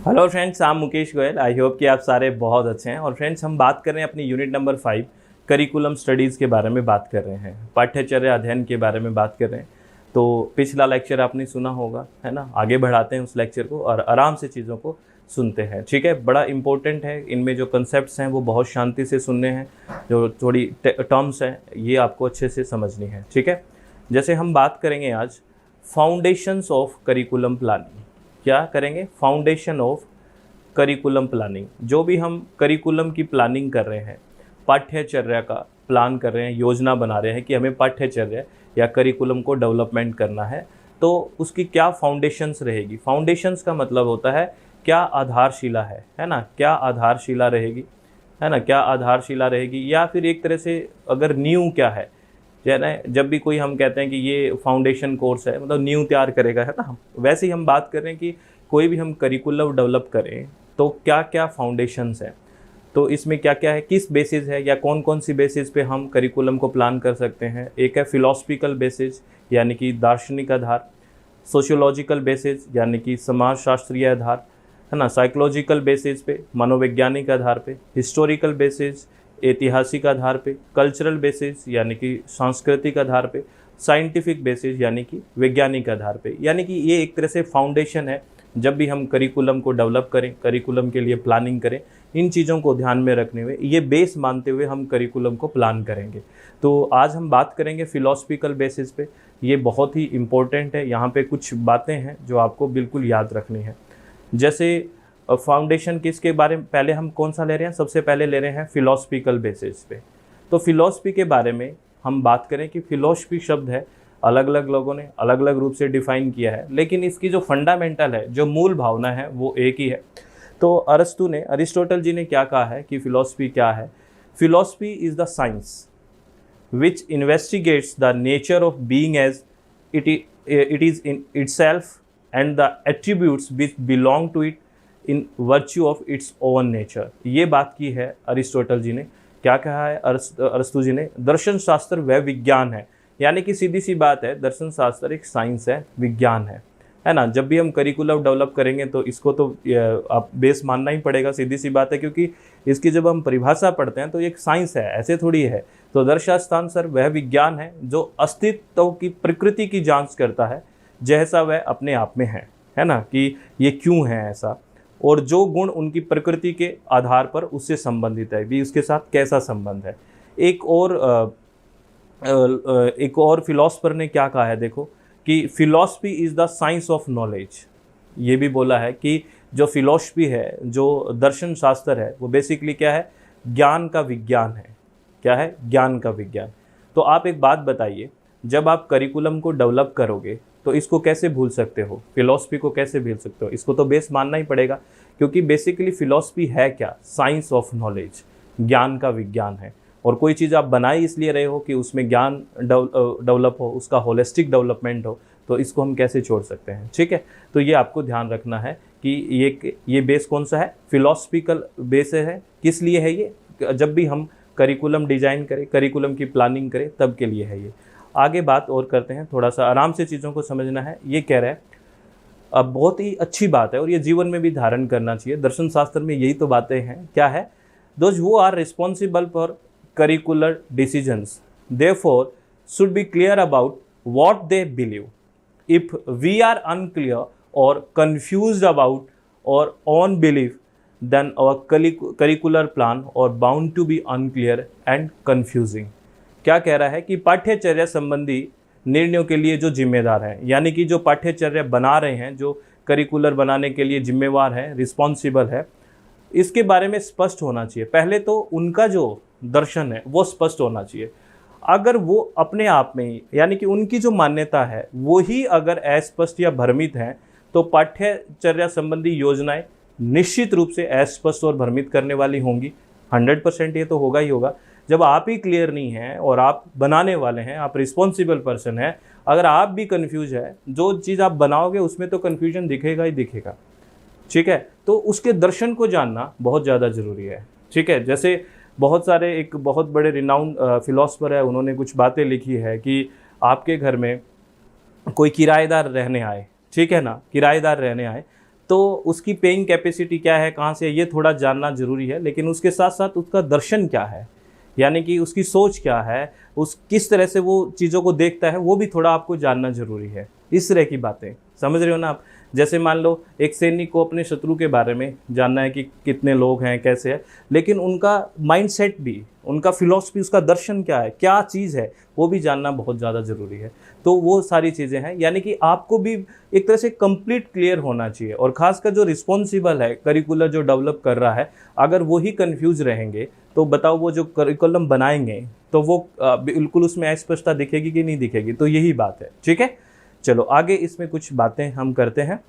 Hello friends, I am Mukesh Goyal. I hope कि आप सारे बहुत अच्छे हैं। और फ्रेंड्स, हम बात कर रहे हैं अपनी यूनिट नंबर 5 करिकुलम स्टडीज़ के बारे में बात कर रहे हैं, पाठ्यचर्य अध्ययन के बारे में बात कर रहे हैं। तो पिछला लेक्चर आपने सुना होगा, है ना। आगे बढ़ाते हैं उस लेक्चर को और आराम से चीज़ों को सुनते हैं, ठीक है। बड़ा इंपॉर्टेंट है, इनमें जो कंसेप्ट्स हैं वो बहुत शांति से सुनने हैं। जो थोड़ी टर्म्स हैं ये आपको अच्छे से समझनी है, ठीक है। जैसे हम बात करेंगे आज फाउंडेशंस ऑफ करिकुलम प्लानिंग। क्या करेंगे? Foundation of curriculum planning. जो भी हम करिकुलम की प्लानिंग कर रहे हैं, पाठ्यचर्या का प्लान कर रहे हैं, योजना बना रहे हैं कि हमें पाठ्यचर्या या करिकुलम को डेवलपमेंट करना है, तो उसकी क्या फाउंडेशंस रहेगी। फाउंडेशंस का मतलब होता है क्या आधारशिला है ना। क्या आधारशिला रहेगी, है ना। क्या आधारशिला रहेगी, या फिर एक तरह से अगर नींव क्या है, जब भी कोई हम कहते हैं कि ये फाउंडेशन कोर्स है, मतलब नींव तैयार करेगा, है ना। वैसे ही हम बात कर रहे हैं कि कोई भी हम करिकुलम डेवलप करें तो क्या क्या फाउंडेशंस हैं, तो इसमें क्या क्या है, किस बेसिस है या कौन कौन सी बेसिस पे हम करिकुलम को प्लान कर सकते हैं। एक है फिलॉसफिकल बेसिस यानी कि दार्शनिक आधार, सोशियोलॉजिकल बेसिस यानी कि समाजशास्त्रीय आधार, है ना। साइकोलॉजिकल बेसिस पे, मनोवैज्ञानिक आधार पे, हिस्टोरिकल बेसिस ऐतिहासिक आधार पे, कल्चरल बेसिस यानी कि सांस्कृतिक आधार पे, साइंटिफिक बेसिस यानी कि वैज्ञानिक आधार पे। यानी कि ये एक तरह से फाउंडेशन है। जब भी हम करिकुलम को डेवलप करें, करिकुलम के लिए प्लानिंग करें, इन चीज़ों को ध्यान में रखने हुए, ये बेस मानते हुए हम करिकुलम को प्लान करेंगे। तो आज हम बात करेंगे फिलॉसफिकल बेसिस पे। ये बहुत ही इम्पोर्टेंट है। यहाँ पे कुछ बातें हैं जो आपको बिल्कुल याद रखनी है। जैसे फाउंडेशन किसके बारे में, पहले हम कौन सा ले रहे हैं, सबसे पहले ले रहे हैं फिलॉसफिकल बेसिस पे। तो फिलॉसफी के बारे में हम बात करें कि फिलॉसफी शब्द है, अलग अलग लोगों ने अलग अलग रूप से डिफाइन किया है, लेकिन इसकी जो फंडामेंटल है, जो मूल भावना है, वो एक ही है। तो अरिस्टोटल जी ने क्या कहा है कि फिलॉसफी क्या है। Philosophy is the science which investigates the nature of being as it is in itself and the attributes which belong to it in virtue of its own nature. ये बात की है अरिस्टोटल जी ने। क्या कहा है अरस्तु जी ने? दर्शन शास्त्र वह विज्ञान है। यानी कि सीधी सी बात है, दर्शन शास्त्र एक साइंस है, विज्ञान है ना। जब भी हम करिकुलम डेवलप करेंगे तो इसको तो आप बेस मानना ही पड़ेगा, सीधी सी बात है, क्योंकि इसकी जब हम परिभाषा पढ़ते हैं तो एक साइंस है, ऐसे थोड़ी है। तो दर्शास्त्र वह विज्ञान है जो अस्तित्व की प्रकृति की जांच करता है, जैसा वह अपने आप में है ना, कि ये क्यों है ऐसा, और जो गुण उनकी प्रकृति के आधार पर उससे संबंधित है भी, उसके साथ कैसा संबंध है। एक और फिलॉसफर ने क्या कहा है, देखो, कि philosophy is the science of knowledge. ये भी बोला है कि जो फिलॉसफी है, जो दर्शन शास्त्र है, वो बेसिकली क्या है, ज्ञान का विज्ञान है। क्या है? ज्ञान का विज्ञान। तो आप एक बात बताइए, जब आप करिकुलम को डेवलप करोगे तो इसको कैसे भूल सकते हो, फिलॉसफी को कैसे भूल सकते हो? इसको तो बेस मानना ही पड़ेगा, क्योंकि बेसिकली फिलॉसफी है क्या? साइंस ऑफ नॉलेज, ज्ञान का विज्ञान है। और कोई चीज़ आप बना ही इसलिए रहे हो कि उसमें ज्ञान डेवलप हो, उसका होलिस्टिक डेवलपमेंट हो, तो इसको हम कैसे छोड़ सकते हैं, ठीक है। तो ये आपको ध्यान रखना है कि ये बेस कौन सा है, फिलॉसफिकल बेस है। किस लिए है ये? जब भी हम करिकुलम डिजाइन करें, करिकुलम की प्लानिंग करें, तब के लिए है ये। आगे बात और करते हैं, थोड़ा सा आराम से चीज़ों को समझना है। ये कह रहा है, अब बहुत ही अच्छी बात है और ये जीवन में भी धारण करना चाहिए। दर्शन शास्त्र में यही तो बातें हैं। क्या है? Those who are responsible for curricular decisions therefore should be clear about what they believe. If we are unclear or confused about our own belief, then our curricular plan are bound to be unclear and confusing. क्या कह रहा है कि पाठ्यचर्या संबंधी निर्णयों के लिए जो जिम्मेदार हैं, यानी कि जो पाठ्यचर्या बना रहे हैं, जो करिकुलर बनाने के लिए जिम्मेवार है, रिस्पॉन्सिबल है, इसके बारे में स्पष्ट होना चाहिए। पहले तो उनका जो दर्शन है वो स्पष्ट होना चाहिए। अगर वो अपने आप में ही, यानी कि उनकी जो मान्यता है वो ही अगर अस्पष्ट या भ्रमित हैं, तो पाठ्यचर्या संबंधी योजनाएं निश्चित रूप से अस्पष्ट और भ्रमित करने वाली होंगी। 100% ये तो होगा ही होगा। जब आप ही क्लियर नहीं हैं और आप बनाने वाले हैं, आप रिस्पॉन्सिबल पर्सन हैं, अगर आप भी कन्फ्यूज है, जो चीज़ आप बनाओगे उसमें तो कन्फ्यूजन दिखेगा ही दिखेगा, ठीक है। तो उसके दर्शन को जानना बहुत ज़्यादा ज़रूरी है, ठीक है। जैसे बहुत सारे, एक बहुत बड़े रिनाउंड फिलोसफर है, उन्होंने कुछ बातें लिखी है कि आपके घर में कोई किराएदार रहने आए, ठीक है ना, किराएदार रहने आए, तो उसकी पेइंग कैपेसिटी क्या है, कहाँ से, ये थोड़ा जानना ज़रूरी है। लेकिन उसके साथ साथ उसका दर्शन क्या है, यानी कि उसकी सोच क्या है, उस किस तरह से वो चीज़ों को देखता है, वो भी थोड़ा आपको जानना ज़रूरी है। इस तरह की बातें समझ रहे हो ना आप। जैसे मान लो एक सैनिक को अपने शत्रु के बारे में जानना है कि कितने लोग हैं, कैसे है, लेकिन उनका माइंडसेट भी, उनका फिलॉसफी, उसका दर्शन क्या है, क्या चीज़ है, वो भी जानना बहुत ज़्यादा ज़रूरी है। तो वो सारी चीज़ें हैं, यानी कि आपको भी एक तरह से कंप्लीट क्लियर होना चाहिए। और ख़ासकर जो रिस्पॉन्सिबल है, करिकुलर जो डेवलप कर रहा है, अगर वही कंफ्यूज रहेंगे तो बताओ वो जो करिकुलम बनाएंगे तो वो बिल्कुल उसमें अस्पष्टता दिखेगी कि नहीं दिखेगी। तो यही बात है, ठीक है। चलो आगे इसमें कुछ बातें हम करते हैं।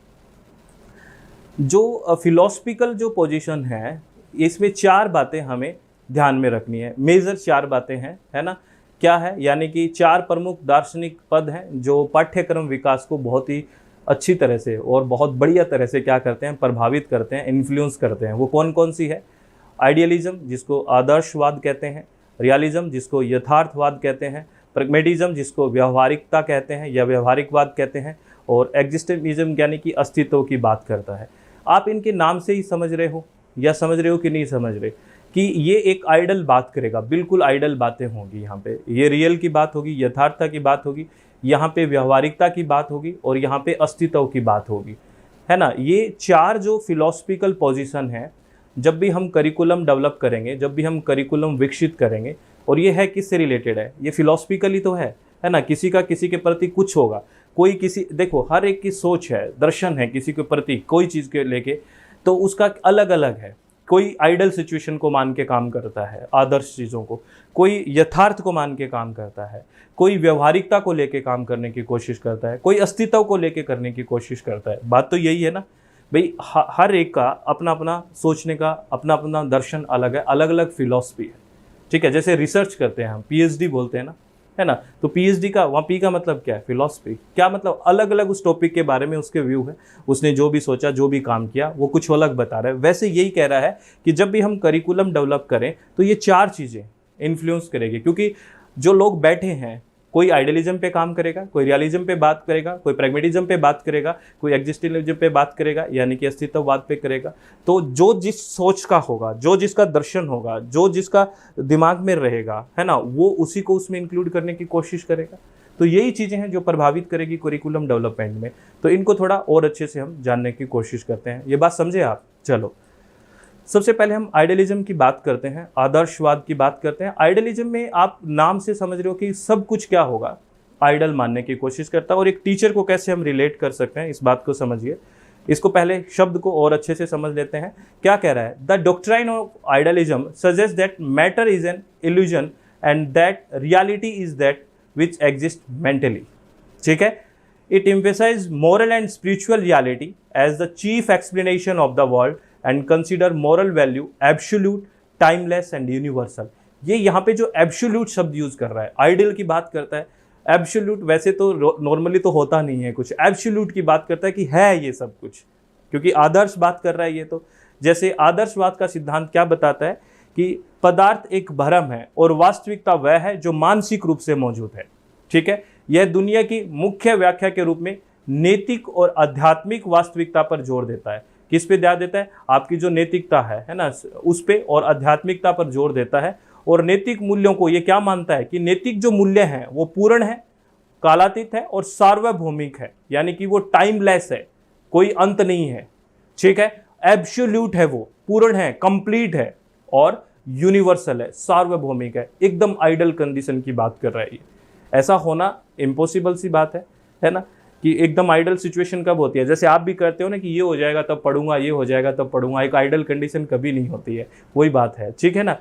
जो फिलोसफिकल जो पोजीशन है, इसमें 4 बातें हमें ध्यान में रखनी है। मेजर 4 बातें हैं, है ना। क्या है, यानी कि 4 प्रमुख दार्शनिक पद हैं जो पाठ्यक्रम विकास को बहुत ही अच्छी तरह से और बहुत बढ़िया तरह से क्या करते हैं, प्रभावित करते हैं, इन्फ्लुएंस करते हैं। वो कौन कौन सी है? आइडियलिज्म, जिसको आदर्शवाद कहते हैं, रियलिज्म, जिसको यथार्थवाद कहते हैं, प्रैग्मेटिज्म, जिसको व्यवहारिकता कहते हैं या व्यवहारिकवाद कहते हैं, और एग्जिस्टेंशियलिज्म यानी कि अस्तित्व की बात करता है। आप इनके नाम से ही समझ रहे हो या समझ रहे हो कि नहीं समझ रहे कि ये एक आइडल बात करेगा, बिल्कुल आइडल बातें होंगी यहाँ पे। ये रियल की बात होगी, यथार्थता की बात होगी, यहाँ पे व्यवहारिकता की बात होगी, और यहाँ पे अस्तित्व की बात होगी, है ना। ये 4 जो फिलोसफिकल पोजीशन है, जब भी हम करिकुलम डेवलप करेंगे, जब भी हम करिकुलम विकसित करेंगे, और ये है किससे रिलेटेड है, ये फिलोसफिकली तो है ना। किसी का किसी के प्रति कुछ होगा, कोई किसी, देखो हर एक की सोच है, दर्शन है किसी के प्रति, कोई चीज़ के लेके, तो उसका अलग अलग है। कोई आइडल सिचुएशन को मान के काम करता है, आदर्श चीज़ों को, कोई यथार्थ को मान के काम करता है, कोई व्यवहारिकता को लेके काम करने की कोशिश करता है, कोई अस्तित्व को लेके करने की कोशिश करता है। बात तो यही है ना भाई, हर एक का अपना अपना सोचने का अपना अपना दर्शन अलग है, अलग अलग फिलॉसफी है, ठीक है। जैसे रिसर्च करते हैं हम, पीएचडी बोलते हैं ना, है ना। तो पीएचडी का वहाँ पी का मतलब क्या है, फिलॉसफी। क्या मतलब, अलग अलग उस टॉपिक के बारे में उसके व्यू है, उसने जो भी सोचा, जो भी काम किया, वो कुछ अलग बता रहा है। वैसे यही कह रहा है कि जब भी हम करिकुलम डेवलप करें तो ये 4 चीज़ें इन्फ्लुएंस करेगी, क्योंकि जो लोग बैठे हैं, कोई आइडियलिज्म पे काम करेगा, कोई रियलिज्म पे बात करेगा, कोई प्रैग्मेटिज्म पे बात करेगा, कोई एग्जिस्टेंशियलिज्म पे बात करेगा यानी कि अस्तित्ववाद पे करेगा। तो जो जिस सोच का होगा, जो जिसका दर्शन होगा, जो जिसका दिमाग में रहेगा, है ना, वो उसी को उसमें इंक्लूड करने की कोशिश करेगा। तो यही चीज़ें हैं जो प्रभावित करेगी करिकुलम डेवलपमेंट में। तो इनको थोड़ा और अच्छे से हम जानने की कोशिश करते हैं। ये बात समझे आप। चलो सबसे पहले हम आइडियलिज्म की बात करते हैं, आदर्शवाद की बात करते हैं। आइडियलिज्म में आप नाम से समझ रहे हो कि सब कुछ क्या होगा, आइडल मानने की कोशिश करता है। और एक टीचर को कैसे हम रिलेट कर सकते हैं, इस बात को समझिए। इसको पहले शब्द को और अच्छे से समझ लेते हैं। क्या कह रहा है? The doctrine of idealism suggest that matter is an illusion and that reality is that which exist mentally. ठीक है। It emphasize moral and spiritual reality as the chief explanation of the world and consider moral value absolute, timeless and universal. ये यहाँ पे जो absolute शब्द use कर रहा है, आइडियल की बात करता है। एब्सोल्यूट वैसे तो नॉर्मली तो होता नहीं है कुछ, एब्सोल्यूट की बात करता है कि है ये सब कुछ, क्योंकि आदर्श बात कर रहा है ये तो। जैसे आदर्शवाद का सिद्धांत क्या बताता है कि पदार्थ एक भ्रम है और वास्तविकता वह है जो मानसिक रूप से मौजूद है। ठीक है। यह दुनिया की मुख्य व्याख्या के रूप में नैतिक और आध्यात्मिक वास्तविकता पर जोर देता है। किस पे ध्यान देता है? आपकी जो नैतिकता है ना, उस पे, और आध्यात्मिकता पर जोर देता है। और नैतिक मूल्यों को ये क्या मानता है कि नैतिक जो मूल्य हैं वो पूर्ण है, कालातीत है और सार्वभौमिक है, यानी कि वो टाइमलेस है, कोई अंत नहीं है। ठीक है। एब्सोल्यूट है, वो पूर्ण है, कंप्लीट है और यूनिवर्सल है, सार्वभौमिक है। एकदम आइडल कंडीशन की बात कर रहा है ये। ऐसा होना इम्पॉसिबल सी बात है ना, कि एकदम आइडल सिचुएशन कब होती है? जैसे आप भी करते हो ना कि ये हो जाएगा तब पढ़ूंगा, ये हो जाएगा तब पढ़ूंगा। एक आइडल कंडीशन कभी नहीं होती है, वही बात है। ठीक है ना।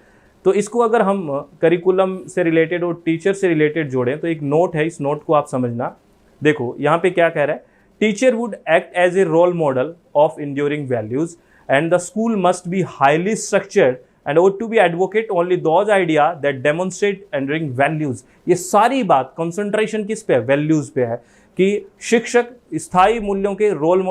तो इसको अगर हम करिकुलम से रिलेटेड और टीचर से रिलेटेड जोड़ें तो एक नोट है, इस नोट को आप समझना। देखो यहाँ पे क्या कह रहा है, teacher would act as a role model of enduring values and the school must be highly structured and ought to be advocate only those idea that demonstrate enduring values। ये सारी बात कंसंट्रेशन किस पे है? वैल्यूज पे है, कि शिक्षक स्थायी मूल्यों के रोल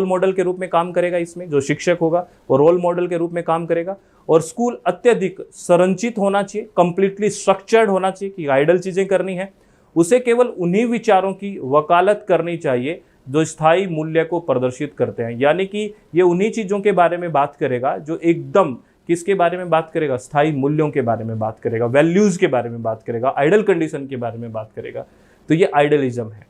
मॉडल के रूप में काम करेगा। इसमें जो शिक्षक होगा वो रोल मॉडल के रूप में काम करेगा। और स्कूल अत्यधिक संरचित होना चाहिए, कंप्लीटली स्ट्रक्चर्ड होना चाहिए कि आइडल चीजें करनी है। उसे केवल उन्हीं विचारों की वकालत करनी चाहिए जो स्थायी मूल्य को प्रदर्शित करते हैं। यानी कि ये उन्हीं चीज़ों के बारे में बात करेगा जो एकदम किसके बारे में बात करेगा, स्थायी मूल्यों के बारे में बात करेगा, वैल्यूज़ के बारे में बात करेगा, आइडल कंडीशन के बारे में बात करेगा। तो ये आइडलिज्म है,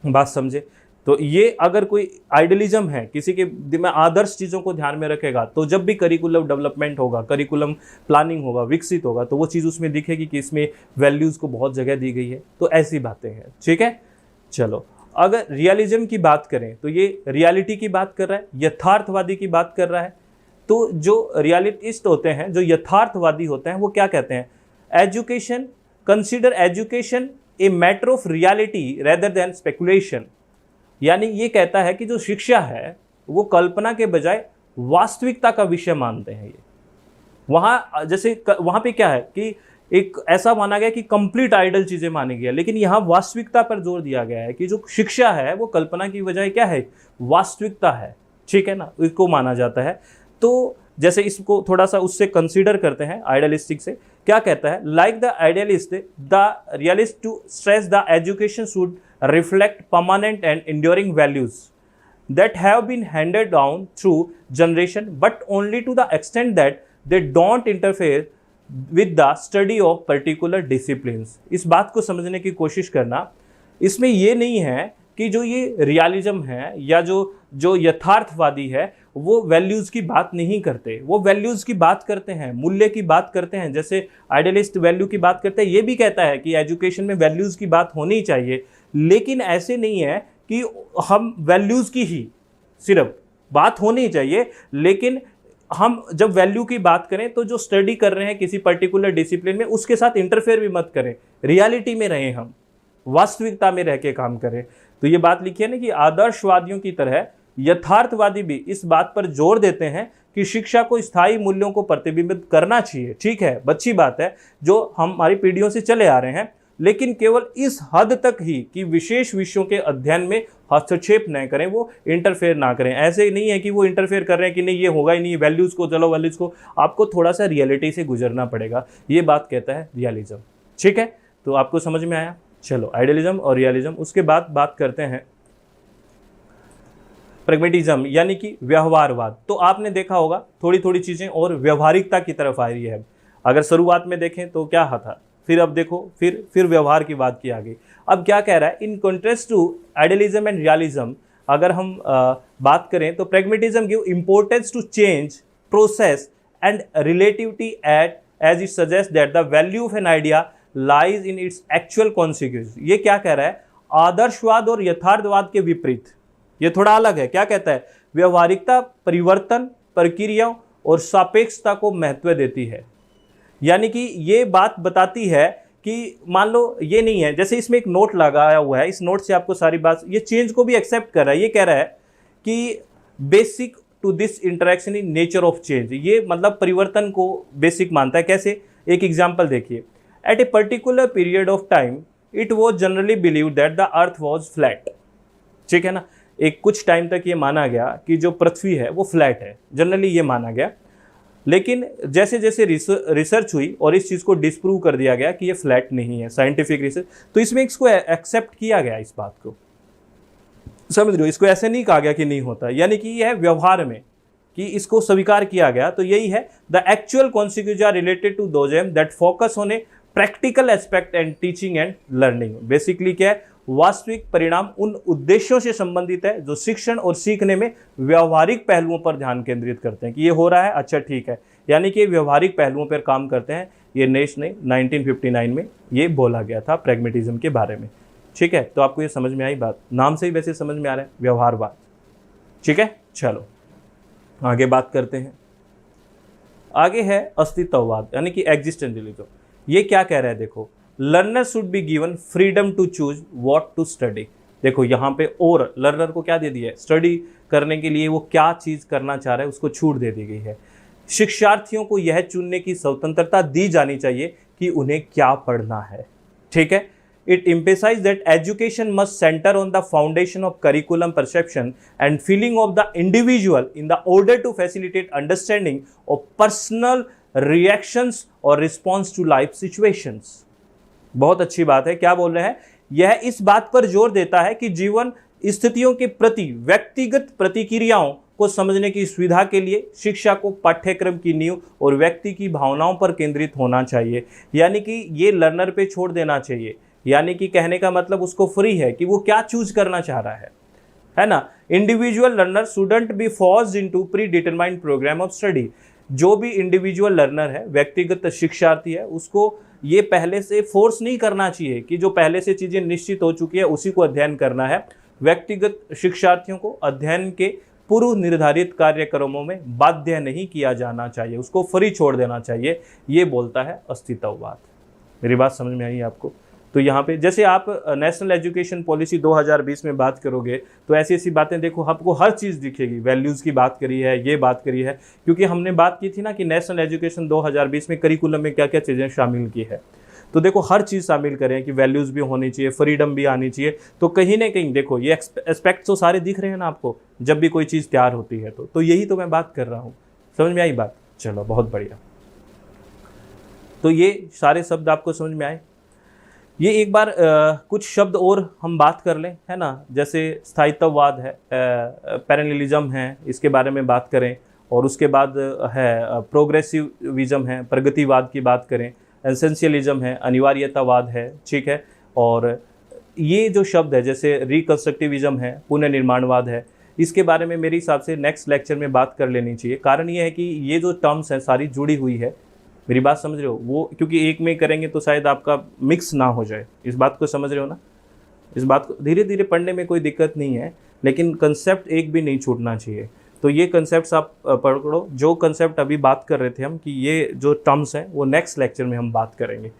बात समझे। तो ये अगर कोई आइडलिज्म है, किसी के दिमाग आदर्श चीज़ों को ध्यान में रखेगा, तो जब भी करिकुलम डेवलपमेंट होगा, करिकुलम प्लानिंग होगा, विकसित होगा, तो वो चीज़ उसमें दिखेगी कि इसमें वैल्यूज़ को बहुत जगह दी गई है। तो ऐसी बातें हैं, ठीक है। चलो, अगर रियलिज्म की बात करें तो ये रियलिटी की बात कर रहा है, यथार्थवादी की बात कर रहा है। तो जो रियलिटिस्ट होते हैं, जो यथार्थवादी होते हैं, वो क्या कहते हैं, education, consider education a matter of reality rather than speculation. यानी ये कहता है कि जो शिक्षा है वो कल्पना के बजाय वास्तविकता का विषय मानते हैं। ये वहाँ जैसे वहाँ पे क्या है कि एक ऐसा माना गया कि कंप्लीट आइडल चीज़ें मानी गई है, लेकिन यहाँ वास्तविकता पर जोर दिया गया है कि जो शिक्षा है वो कल्पना की बजाय क्या है, वास्तविकता है, ठीक है ना, इसको माना जाता है। तो जैसे इसको थोड़ा सा उससे कंसीडर करते हैं, आइडियलिस्टिक से क्या कहता है, like the idealist the realist too stress the education should reflect permanent and enduring values that have been handed down through generation, but only to the extent that they don't interfere with the study of particular disciplines। इस बात को समझने की कोशिश करना, इसमें ये नहीं है कि जो ये रियलिज्म है या जो यथार्थवादी है वो वैल्यूज़ की बात नहीं करते, वो वैल्यूज़ की बात करते हैं, मूल्य की बात करते हैं। जैसे आइडियलिस्ट वैल्यू की बात करते हैं, ये भी कहता है कि एजुकेशन में वैल्यूज़ की बात होनी चाहिए, लेकिन ऐसे नहीं है कि हम वैल्यूज़ की ही सिर्फ बात होनी चाहिए, लेकिन हम जब वैल्यू की बात करें तो जो स्टडी कर रहे हैं किसी पर्टिकुलर डिसिप्लिन में, उसके साथ इंटरफेयर भी मत करें, रियलिटी में रहें, हम वास्तविकता में रह के काम करें। तो ये बात लिखी है ना कि आदर्शवादियों की तरह यथार्थवादी भी इस बात पर जोर देते हैं कि शिक्षा को स्थायी मूल्यों को प्रतिबिंबित करना चाहिए। ठीक है, अच्छी बात है, जो हमारी पीढ़ियों से चले आ रहे हैं, लेकिन केवल इस हद तक ही कि विशेष विषयों के अध्ययन में हस्तक्षेप न करें, वो इंटरफेयर ना करें। ऐसे नहीं है कि वो इंटरफेयर कर रहे हैं कि नहीं ये होगा ही नहीं, वैल्यूज़ को चलो वैल्यूज़ को, आपको थोड़ा सा रियलिटी से गुजरना पड़ेगा। ये बात कहता है रियलिज्म। ठीक है, तो आपको समझ में आया। चलो, आइडियलिज्म और रियलिज्म। उसके बाद बात करते हैं प्रैग्मेटिज्म, यानी कि व्यवहारवाद। तो आपने देखा होगा थोड़ी थोड़ी चीज़ें और व्यवहारिकता की तरफ आ रही है। अगर शुरुआत में देखें तो क्या था, फिर अब देखो फिर व्यवहार की बात की आ गई। अब क्या कह रहा है, in contrast to idealism and realism, अगर हम बात करें तो pragmatism give importance to change process and relativity at as it suggest that the value of an idea lies in its actual consequence. ये क्या कह रहा है, आदर्शवाद और यथार्थवाद के विपरीत, ये थोड़ा अलग है। क्या कहता है, व्यवहारिकता परिवर्तन प्रक्रियाओं और सापेक्षता को महत्व देती है। यानी कि ये बात बताती है कि मान लो ये नहीं है, जैसे इसमें एक नोट लगाया हुआ है, इस नोट से आपको सारी बात, ये चेंज को भी एक्सेप्ट कर रहा है। ये कह रहा है कि basic to this interaction in nature of change, ये मतलब परिवर्तन को बेसिक मानता है। कैसे, एक एग्जाम्पल देखिए, at a particular period of time it was generally believe that the earth was flat. ठीक है ना, एक कुछ टाइम तक ये माना गया कि जो पृथ्वी है वो फ्लैट है, जनरली ये माना गया। लेकिन जैसे जैसे रिसर्च हुई और इस चीज़ को डिस्प्रूव कर दिया गया कि ये फ्लैट नहीं है, साइंटिफिक रिसर्च, तो इसमें इसको एक्सेप्ट किया गया, इस बात को समझ रहे हो, इसको ऐसे नहीं कहा गया कि नहीं होता, यानी कि यह है व्यवहार में कि इसको स्वीकार किया गया। तो यही है, the actual consequence are related to those aim that focus on a practical aspect and teaching and learning. Basically क्या है, वास्तविक परिणाम उन उद्देश्यों से संबंधित है जो शिक्षण और सीखने में व्यवहारिक पहलुओं पर ध्यान केंद्रित करते हैं कि ये हो रहा है, अच्छा ठीक है, यानी कि व्यवहारिक पहलुओं पर काम करते हैं। ये नेश ने 1959 में ये बोला गया था प्रैग्मेटिज्म के बारे में। ठीक है, तो आपको ये समझ में आई बात, नाम से ही वैसे समझ में आ रहा है, व्यवहारवाद। ठीक है, चलो आगे बात करते हैं। आगे है अस्तित्ववाद, यानी कि एग्जिस्टेंशियलिज्म। ये क्या कह रहा है, देखो, learner should be given freedom to choose what to study. देखो यहाँ पे और लर्नर को क्या दे दिया है, स्टडी करने के लिए वो क्या चीज़ करना चाह रहा है उसको छूट दे दी गई है। शिक्षार्थियों को यह चुनने की स्वतंत्रता दी जानी चाहिए कि उन्हें क्या पढ़ना है। ठीक है, it emphasizes that education must center on the foundation of curriculum perception and feeling of the individual in the order to facilitate understanding of personal reactions or response to life situations। बहुत अच्छी बात है, क्या बोल रहे हैं, यह इस बात पर जोर देता है कि जीवन स्थितियों के प्रति व्यक्तिगत प्रतिक्रियाओं को समझने की सुविधा के लिए शिक्षा को पाठ्यक्रम की नींव और व्यक्ति की भावनाओं पर केंद्रित होना चाहिए। यानी कि ये लर्नर पे छोड़ देना चाहिए। यानी कि कहने का मतलब उसको फ्री है कि वो क्या चूज करना चाह रहा है ना। Individual learner shouldn't be forced into predetermined programme of study. जो भी इंडिविजुअल लर्नर है, व्यक्तिगत शिक्षार्थी है, उसको ये पहले से फोर्स नहीं करना चाहिए कि जो पहले से चीजें निश्चित हो चुकी है उसी को अध्ययन करना है। व्यक्तिगत शिक्षार्थियों को अध्ययन के पूर्व निर्धारित कार्यक्रमों में बाध्य नहीं किया जाना चाहिए, उसको फ्री छोड़ देना चाहिए। ये बोलता है अस्तित्ववाद। मेरी बात समझ में आई आपको? तो यहाँ पे जैसे आप नेशनल एजुकेशन पॉलिसी 2020 में बात करोगे तो ऐसी ऐसी बातें देखो, आपको हर चीज़ दिखेगी। वैल्यूज़ की बात करी है, ये बात करी है, क्योंकि हमने बात की थी ना कि नेशनल एजुकेशन 2020 में करिकुलम में क्या क्या चीज़ें शामिल की है। तो देखो हर चीज़ शामिल करें कि वैल्यूज़ भी होनी चाहिए, फ्रीडम भी आनी चाहिए। तो कहीं ना कहीं देखो ये एस्पेक्ट तो सारे दिख रहे हैं ना आपको जब भी कोई चीज़ तैयार होती है। तो यही तो मैं बात कर रहा हूँ। समझ में आई बात? चलो बहुत बढ़िया। तो ये सारे शब्द आपको समझ में आए। ये एक बार कुछ शब्द और हम बात कर लें, है ना। जैसे स्थायित्ववाद है, पैरेललिज्म है, इसके बारे में बात करें। और उसके बाद है प्रोग्रेसिविज्म है, प्रगतिवाद की बात करें। एसेंशियलिज्म है, अनिवार्यतावाद है, ठीक है। और ये जो शब्द है जैसे रिकंस्ट्रक्टिविज्म है, पुनर्निर्माणवाद है, इसके बारे में मेरे हिसाब से नेक्स्ट लेक्चर में बात कर लेनी चाहिए। कारण ये है कि ये जो टर्म्स हैं सारी जुड़ी हुई है। मेरी बात समझ रहे हो? वो क्योंकि एक में करेंगे तो शायद आपका मिक्स ना हो जाए। इस बात को समझ रहे हो ना? इस बात को धीरे धीरे पढ़ने में कोई दिक्कत नहीं है, लेकिन कंसेप्ट एक भी नहीं छूटना चाहिए। तो ये कंसेप्ट आप पकड़ो। जो कंसेप्ट अभी बात कर रहे थे हम कि ये जो टर्म्स हैं वो नेक्स्ट लेक्चर में हम बात करेंगे।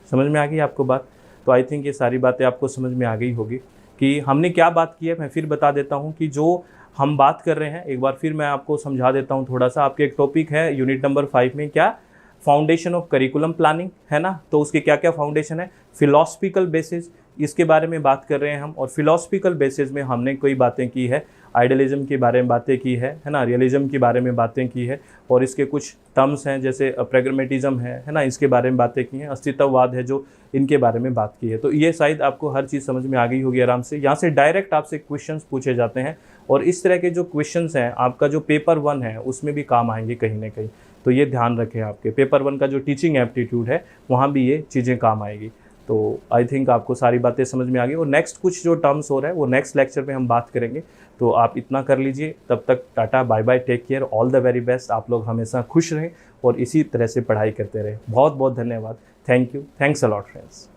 समझ में आ गई आपको बात? तो आई थिंक ये सारी बातें आपको समझ में आ गई होगी कि हमने क्या बात की है। मैं फिर बता देता हूँ कि जो हम बात कर रहे हैं एक बार फिर मैं आपको समझा देता हूँ थोड़ा सा। आपके एक टॉपिक है यूनिट नंबर 5 में, क्या? फाउंडेशन ऑफ करिकुलम प्लानिंग, है ना। तो उसके क्या क्या फाउंडेशन है? फिलॉसफिकल बेसिस, इसके बारे में बात कर रहे हैं हम। और फिलॉसफिकल बेसिस में हमने कोई बातें की है, आइडियलिज्म के बारे में बातें की है ना, रियलिज्म के बारे में बातें की है। और इसके कुछ टर्म्स हैं जैसे प्रैग्मेटिज्म है ना, इसके बारे में बातें की हैं। अस्तित्ववाद है जो, इनके बारे में बात की है। तो ये शायद आपको हर चीज़ समझ में आ गई होगी आराम से। यहाँ से डायरेक्ट आपसे क्वेश्चंस पूछे जाते हैं और इस तरह के जो क्वेश्चंस हैं आपका जो पेपर 1 है उसमें भी काम आएंगे कहीं ना कहीं। तो ये ध्यान रखें, आपके पेपर 1 का जो टीचिंग एप्टीट्यूड है वहाँ भी ये चीज़ें काम आएगी। तो आई थिंक आपको सारी बातें समझ में आ गई। और नेक्स्ट कुछ जो टर्म्स हो रहा है वो नेक्स्ट लेक्चर में हम बात करेंगे। तो आप इतना कर लीजिए। तब तक tata, bye bye, take care, all the very best. आप लोग हमेशा खुश रहें और इसी तरह से पढ़ाई करते रहें। बहुत बहुत धन्यवाद। Thank you. Thanks a lot friends.